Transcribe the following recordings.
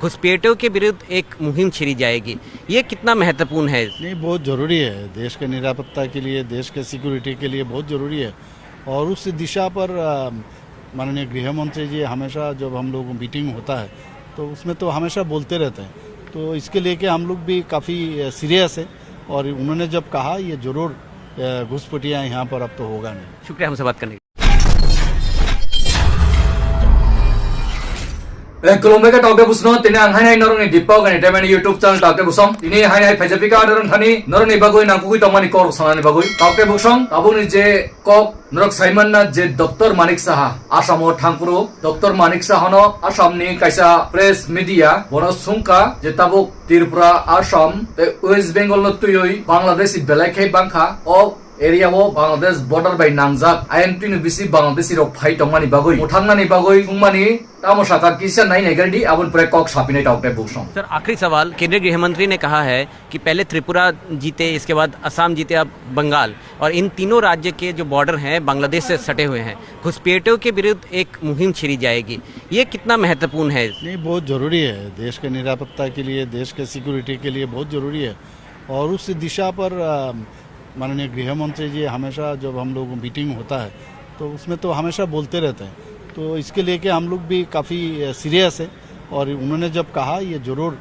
घुसपैठियों के विरुद्ध एक मुहिम छिड़ी जाएगी। ये कितना महत्वपूर्ण है? नहीं, बहुत ज़रूरी है। देश के निरापत्ता के लिए, देश के सिक्योरिटी के लिए बहुत ज़रूरी है। और उस दिशा पर माननीय गृह मंत्री जी हमेशा जब हम लोग मीटिंग होता है तो उसमें तो हमेशा बोलते रहते हैं। तो इसके लेके हम लोग भी काफ़ी सीरियस है और उन्होंने जब कहा ये ज़रूर घुसपैठियाँ यहाँ पर अब तो होगा नहीं। शुक्रिया हमसे बात करने के लिए। Kolombe ka tawte busno tine ang hanai norong ni dipau kan ite mani YouTube channel tawte busong tine hanai phajapika norong thani norong ni bagoi na kugui tomani kor sanani bagoi tawte busong abuni je kok norok Simon na je Dr. Manik Saha Asamo thangpuru Dr. Manik Saha no Assam ni kaisa press media bono sungka je tabuk Tripura Assam te West Bengal no tuyoi Bangladesh belai bangkha o area wo Bangladesh border by nangjak INT ni bisi Bangladesh rok phai tongmani bagoi muthangmani bagoi kungmani तामोशाका किसान नहीं नेगरडी अपन पूरे Kock छापिने टाउटे बुकसों। Sir आखिरी सवाल, केंद्रीय गृह मंत्री ने कहा है कि पहले त्रिपुरा जीते, इसके बाद असम जीते, अब बंगाल, और इन तीनों राज्य के जो बॉर्डर हैं बांग्लादेश से सटे हुए हैं, घुसपैठियों के विरुद्ध एक मुहिम छिड़ी जाएगी। ये कितना महत्वपूर्ण है? नहीं, बहुत ज़रूरी है। देश के निरापत्ता के लिए, देश के सिक्योरिटी के लिए बहुत ज़रूरी है। और उस दिशा पर माननीय गृह मंत्री जी हमेशा जब हम लोग मीटिंग होता है तो उसमें तो हमेशा बोलते रहते हैं। तो इसके लेके हम लोग भी काफ़ी सीरियस है और उन्होंने जब कहा ये ज़रूर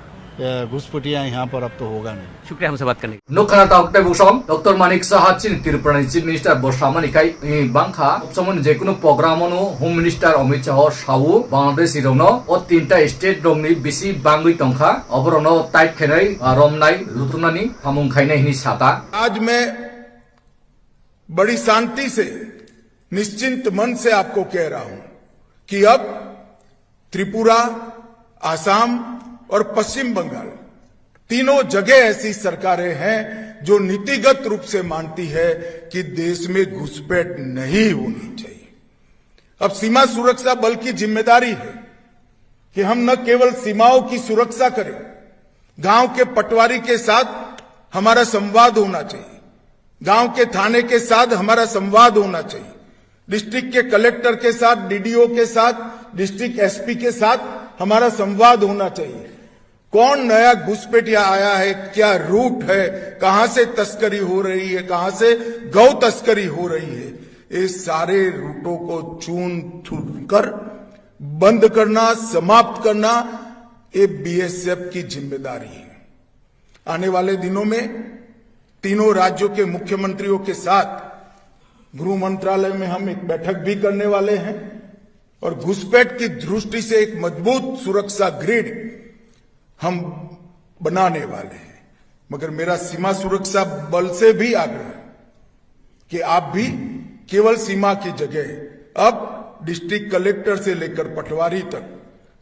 घुसपैठियाँ यहाँ पर अब तो होगा नहीं। शुक्रिया हमसे बात करने के लिए। नुखना टाउटे बुकसों डॉक्टर मानिक साहा चिन त्रिपुरा चीफ मिनिस्टर बसामनी काई बांखा समन जेकुनो प्रोग्रामनो होम मिनिस्टर अमित शाह सावु बांग्लादेश इरोनो और तीनटा स्टेट रोमनी बिसी बांगुई तंखा अबरनो टाइट खेनाई रोमनाई लुतुनानी हामुं खाइनाय हिनि साता। आज मैं बड़ी शांति से निश्चिंत मन से आपको कह रहा हूं कि अब त्रिपुरा, आसाम और पश्चिम बंगाल तीनों जगह ऐसी सरकारें हैं जो नीतिगत रूप से मानती है कि देश में घुसपैठ नहीं होनी चाहिए। अब सीमा सुरक्षा बल की जिम्मेदारी है कि हम न केवल सीमाओं की सुरक्षा करें, गांव के पटवारी के साथ हमारा संवाद होना चाहिए, गांव के थाने के साथ हमारा संवाद होना चाहिए, डिस्ट्रिक्ट के कलेक्टर के साथ, डीडीओ के साथ, डिस्ट्रिक्ट एसपी के साथ हमारा संवाद होना चाहिए। कौन नया घुसपैठिया आया है, क्या रूट है, कहां से तस्करी हो रही है, कहां से गौ तस्करी हो रही है, ये सारे रूटों को चून कर बंद करना, समाप्त करना, ये बीएसएफ की जिम्मेदारी है। आने वाले दिनों में तीनों राज्यों के मुख्यमंत्रियों के साथ गृह मंत्रालय में हम एक बैठक भी करने वाले हैं और घुसपैठ की दृष्टि से एक मजबूत सुरक्षा ग्रिड हम बनाने वाले हैं। मगर मेरा सीमा सुरक्षा बल से भी आग्रह है कि आप भी केवल सीमा की जगह अब डिस्ट्रिक्ट कलेक्टर से लेकर पटवारी तक,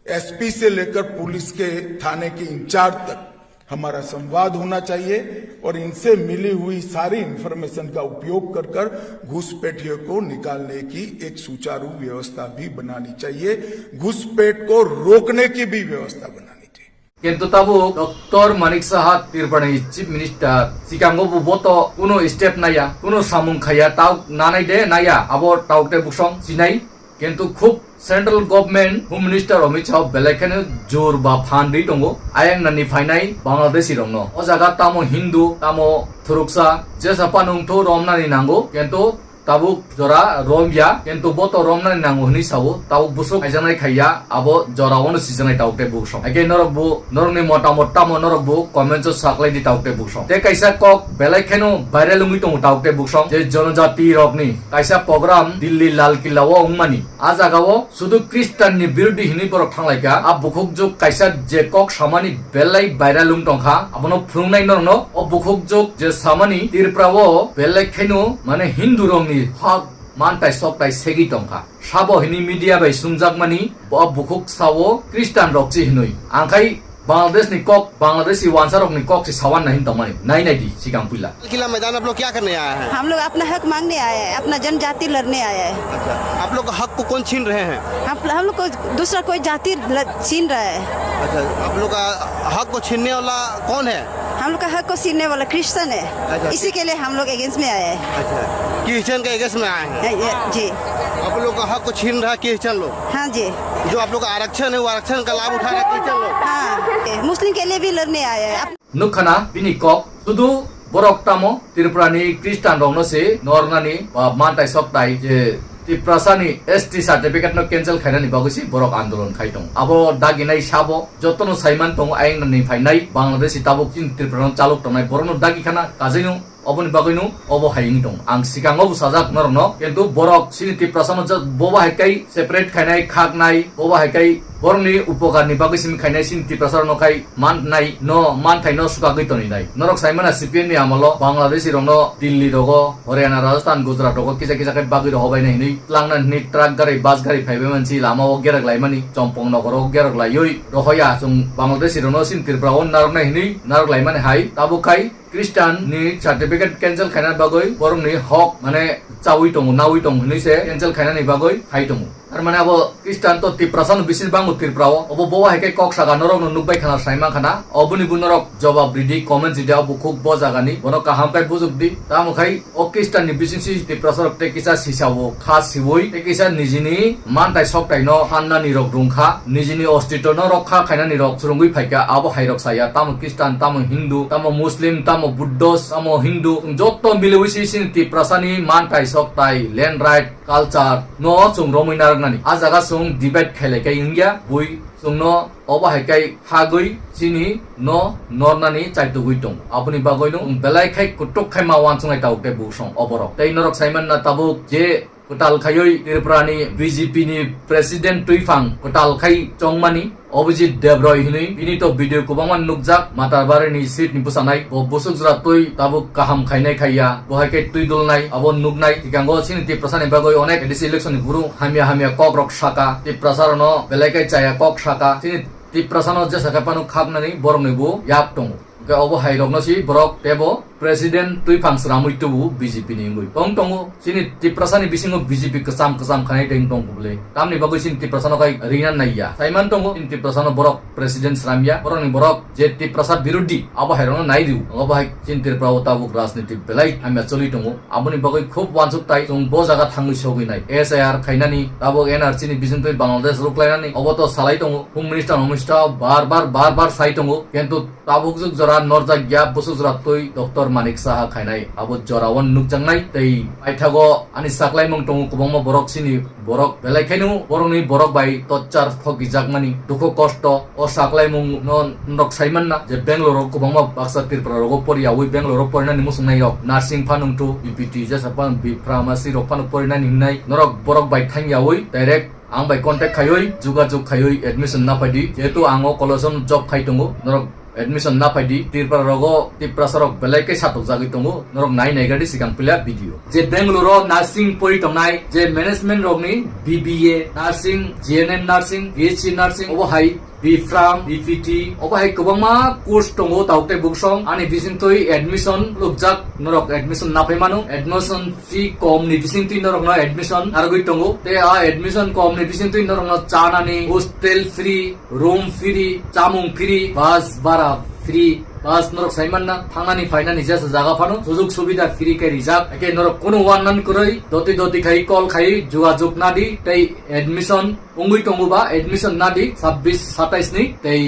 एसपी से लेकर पुलिस के थाने के इंचार्ज तक हमारा संवाद होना चाहिए और इनसे मिली हुई सारी इंफॉर्मेशन का उपयोग कर कर घुसपैठियों को निकालने की एक सुचारू व्यवस्था भी बनानी चाहिए, घुसपैठ को रोकने की भी व्यवस्था बनानी चाहिए। किंतु तबु doctor Manik Saha Tripura chief minister सिकांगो बुबोतो कुनो स्टेप नाया कुनो सामुं खाया ताव नानाय दे नाया आबो टाउटे बुकसं सिनाई किंतु खूब central government home minister Amit Shah बेलेखाने जोर बा फान्डी दंगो आयं नानि फाइनाय बांग्लादेश रंगनो ओ जागा तामो हिंदू तामो थुरुकसा जेसा पानुंगथो रोमनानि नांगो किंतु ताबुक जरा रोमया किंतु बोतो रोमनानि नांगो हनि सावो ताबुक बुसुक आइजानाय खाया आबो जरावनो सिजनाय टाउटे बुकसं आगे नरबु नरनि मोटामोट तामो नरबु कमेन्टस साकलाय दि टाउटे बुकसं ते काइसा कक बेलेखानो भाइरेल लुंगि दंगो टाउटे बुकसं जे जनजाति रकनि काइसा प्रोग्राम दिल्ली लाल किल्लाओ उंगमानि आ जागाओ सुदु क्रिस्टियाननि बिरुद्धि हिनि परक थांलायका आ बुखुक जुग काइसा जे कक सामानि बेलाय भाइरेल लुंग दंखा आबनो फुंनाय नरनो ओ बुखुक जुग जे सामानि तिरप्राओ बेलेखानो माने हिंदू रंगनि हक मानताय सकताय सेगि दंखा साबो हिनि मीडिया बाय सुंजाकमानि ब बुखुक सावो क्रिस्टियान रकचि हिनुय आंखाय बांग्लादेश नि कक बांग्लादेशी वांसरक नि कक से सवान नहीं तमानी नहीं दी सिकां पुला किला मैदान आप लोग क्या करने आए हैं? हम लोग अपना हक मांगने आए हैं, अपना जनजाति लड़ने आए हैं। अच्छा, आप लोग का हक को कौन छीन रहे हैं? हम लोग को दूसरा कोई जाति छीन रहा है। अच्छा, आप लोग का हक को छीनने वाला कौन है? हम लोग का हक को छीनने वाला क्रिश्चियन है। अच्छा, इसी के लिए हम लोग अगेंस्ट में आए हैं। अच्छा, क्रिश्चियन के अगेंस्ट में आए हैं? जी। आप लोग का हक को छीन रहा है क्रिश्चियन लोग? हाँ जी। जो आप लोग का आरक्षण है वो आरक्षण का लाभ उठा रहे हैं क्रिश्चियन लोग? हाँ मुस्लिम के लिए भी लड़ने आए हैं। नुखाना बिनि कक सुदु borok tamo Tripurani Christian rong no se nornani ba mantai soktai je Triprasani ST certificate no cancel khainani bagusi borok andolon khaitong abo daginai sabo jotono saiman tong aing ni phainai Bangladesh tabuk tin Tripura chaluk tongnai borok no dagi khana kajinu oboni baginu obo haing tong ang sikango sajak norno kintu borok sini Triprasano boba hekai separate khainai khagnai boba hekai borni upokarni bagisimi khainai sin Triprasano kai man nai no man thai no suka goi toni nai norok saimana CPN ni amalo Bangladesh rongno Delhi rogo Haryana Rajasthan Gujarat rogo kisa kisa kai bagi hobai nai ni langna ni truck gari bus gari phaibe manchi lama o gerak lai mani chompong nogoro gerak lai yoi rohoya sung Bangladesh rongno sin Tripura on narok nai ni narok lai mani hai tabu kai Christian ni certificate cancel khaina bagoi borong ni hok mane chawi tong nawi tong ni se cancel khaina ni bagoi hai tong ar mane abo Christian to Triprasan bisin bangu Tripurao obo bowa heke kok saga norok no nukbai khana saima khana obuni bunorok jawab ridi comment jida bu khuk bo jagani bono kaham kai buzuk di tamu khai o Christian ni bisin si Triprasarok te kisa sisawo khas siwoi te kisa nijini mantai soktai no hanna ni rok rungkha nijini ostito no rokha khaina ni rok surungui phaika abo hairok saya tamu Christian tamu Hindu tamu Muslim tamu Buddhos tamu Hindu jotto milewisi sin Triprasani mantai soktai land right culture no chung rominar nani ajaga sung debate khele kai india bui sung no oba hekai hagoi sini no nornani chaitu guitong apuni bagoi no belai khai kutok khai ma wan sungai tau te bu song oborok tei norok saiman na tabuk je kotal khayoi Tripurani BJP ni president Tuifang kotal khai chongmani Obijit Debroy hinui bini to video kubangman nukjak matarbari ni seat ni pusanai bo busuk jra tui tabuk kaham khainai khaiya bo haike tui dulnai abon nuknai tikango sini Triprasani bagoi onek edisi election ni guru hamia kok rok saka Triprasarano belaikai chaya kok saka sini Triprasano je sakapanu khapnani borong ni bu yak tong ke obo hairok no si borok tebo President Tuifang Sramui tubu BJP ni ngui tong tongu sini Triprasani bisingo BJP kesam khanai teng tong bule tamni bagoi sin Triprasano kai rinan naiya saiman tongu sin Triprasano borok President Sramya borok ni borok je Triprasad birudi abo hairok nai diu abo hai sin Tripura tabuk rajniti belai amya choli tongu aboni bagoi khub wansuk tai sung bo jaga thangui sogui nai SIR khainani tabuk NRC ni bisin toi Bangladesh ruklainani abo to salai tongu Home Minister bar sai tongu kentu tabuk juk jora norja gya busu jora toi Dr. Manik Saha khainai abo jorawan nukjangnai tei aithago ani saklai mong tongu kubangma borok sini borok belai khainu borok ni borok bai torture phoki jakmani dukho kosto o saklai mong no nok saiman na je Bangalore kubangma baksa Tripura rogo pori awi Bangalore porina ni musungnai rok nursing phanung tu BPT je sapan B pharmacy rok phanu porina ningnai norok borok bai thangyawi direct ang bai contact khayoi jugajug khayoi admission na padi jetu ango collection job khaitongo norok admission na paidi Tripura rogo Triprasarok belai kai satok jagi tongo norok nai gadi sikang pila video je Bangalore nursing pori tongnai je management rogni BBA nursing GNM nursing PhD nursing obo hai Bifram BPT obo hai kubangma course tongo taukte buksong ani bisintoi admission lukjak norok admission na paimanu admission fee kom ni bisintoi norok na admission argoi tongo te a admission kom ni bisintoi norok na chanani hostel free room free chamung free bus bara free bus norok saiman na thangani fainani jasa jaga phanu sujug subida free kai rijak eke norok kono wanan kuroi doti khai call khai jugajug nadi tei admission ungui tongu ba admission nadi 26-27 ni tei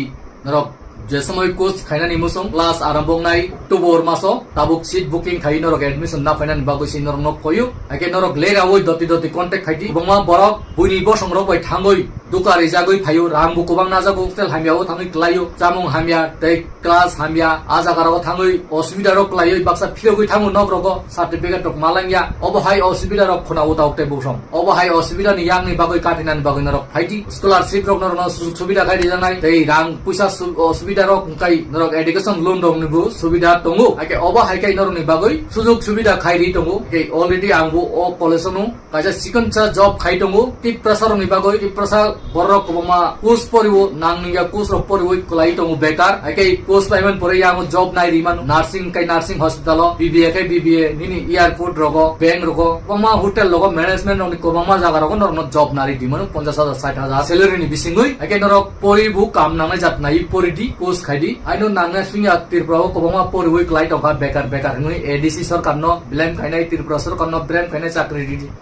norok je সময় coach খাইনানি মুসং class আরম্ভং নাই October মাসো তাবুক seat booking খাই নরক admission না ফাইনান বাগৈ scene নরক কয়ু আকে নরক লেরা ওই দতি কন্টাক্ট খাইটি বংমা বরক বুইনি বসং রক বাই থাঙ্গই দুকারি জাগৈ ফায়ু রাং বুকুবাং না জাগো তেল হামিয়াও থাঙ্গই ক্লাইও জামুং হামিয়া তে ক্লাস হামিয়া আজাগারাও থাঙ্গই অসুবিধা রক ক্লাইও বাক্সা ফিরগৈ থাঙ্গু নক রক সার্টিফিকেট রক মালাংয়া অবহাই অসুবিধা রক খনাও তাওতে বুসং অবহাই অসুবিধা নি ইয়াংনি বাগৈ কাটিনান বাগৈ নরক ফাইটি স্কলারশিপ রক নরক সুবিধা খাই দিজানাই তেই রাং পয়সা অসুবিধা rok kai norok education loan rok ni bu subida tongu ake oba hai kai norok ni bagoi sujog subida khai ri tongu ke already angbu o college nu kaja sikoncha job khai tongu Triprasar ni bagoi Triprasar borok kobama course poribo nangninga course rok poribo kolai tongu bekar ake course payment pore yang job nai ri manu nursing hospital BBA kai BBA nini airport rogo bank rogo kobama hotel rogo management ni kobama jaga rogo norok job nari di manu 50,000 60,000 salary ni bisingoi ake norok poribu kam namai jat nai poridi কোচ খাইদি আইনো নাংনা সুইয়া ত্রিপুরা কবমা পরিবই ক্লাই টকা বেকার বেকার নুই এডিসি সরকার ন ব্লেম খাইনাই ত্রিপুরা সরকার ন ব্লেম খাইনাই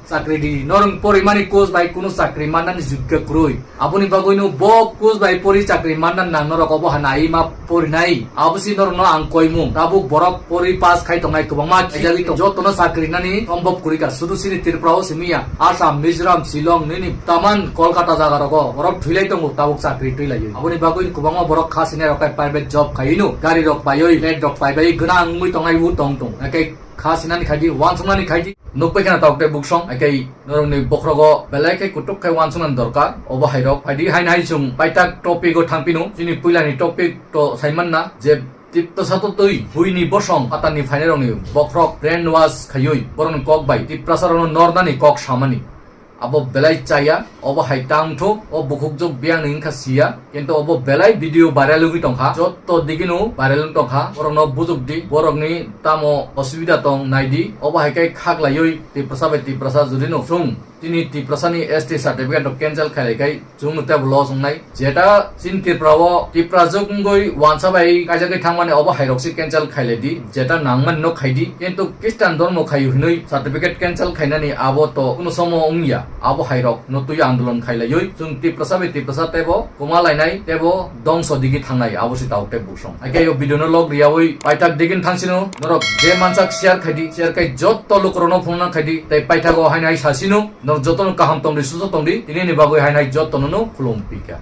চাকরি দি নরং পরিমানি কোচ বাই কোনো চাকরি মাননানি যোগ্য ক্রুই আপনি বাগইনো ব কোচ বাই পরি চাকরি মাননান নাং নরক অবহানাই মা পরিনাই আবসি নরন আং কইমু তাবুক বরক পরি পাস খাই টংনাই কবমা খাইজাগি যতন চাকরি নানি সম্ভব করিকা শুধু সিনি ত্রিপুরাও সিমিয়া আসাম মিজোরাম শিলং নিনি তামান কলকাতা জায়গা রক বরক থুইলাই টঙ্গু তাবুক চাকরি টুইলাই আপনি বাগইন কবমা বরক খাসিনে রকাই প্রাইভেট জব খাইনো গাড়ি রক পাইoi লেট রক পাইবাই গনা মুই টংনাই উ টং টং একাই খাসিনানি খাইদি ওয়ানসংনানি খাইদি নকpai kana taukte buksong akai norongni bokrogo belai kutuk kai wansunan dorkar obo hairok phaidi hain hai chung paitak topic go thangpinu chini puilani topic to saiman na je tipto sato tui huini bosong atani phainarongni bokrok brain wash khayoi boron kok bai tiprasarono nordani kok samani abo belai chaya obo haitang tho o bukuk jok biang ning khasia kento obo belai video viral lugi tongkha jotto diginu viral tongkha borokno bujuk di borokni tamo osubida tong naidi obo haikai khaglaioi tiprasa judino sung তিনি ত্রিপ্রাসানি ST certificate cancel খাইলাইকাই Jung তে loss নাই যেটা চিন ত্রিপ্রাও ত্রিপ্রাজগই ওয়ানসাবাই কাজাকে থাংমানে of হাইরক্সি cancel খাইলাইদি যেটা নাংমান ন খাইদি কিন্তু খ্রিস্টান ধর্ম খাইউ হিনই সার্টিফিকেট ক্যান্সেল খাইনানি আবো তো কোনো সম অংয়া আবো হাইরক নতুই আন্দোলন খাইলাইই জুং ত্রিপ্রাসা তেবো কুমালাইনাই তেবো দংস দিগি থাংনাই আবসি তাউতে বুসং আইকাই ভিডিওনো লগ রিয়াওই পাইতাক দিগিন থাংসিনো নরক যে মানসাক শেয়ার খাইদি শেয়ার কাই যত লোকরনো ফোননা খাইদি তাই পাইতাগো হাইনাই সাসিনো যতন কাহাম তংদি সুজ তংদি তিনি নিবাগৈ হাইনাই যতননো খুলুম পিকা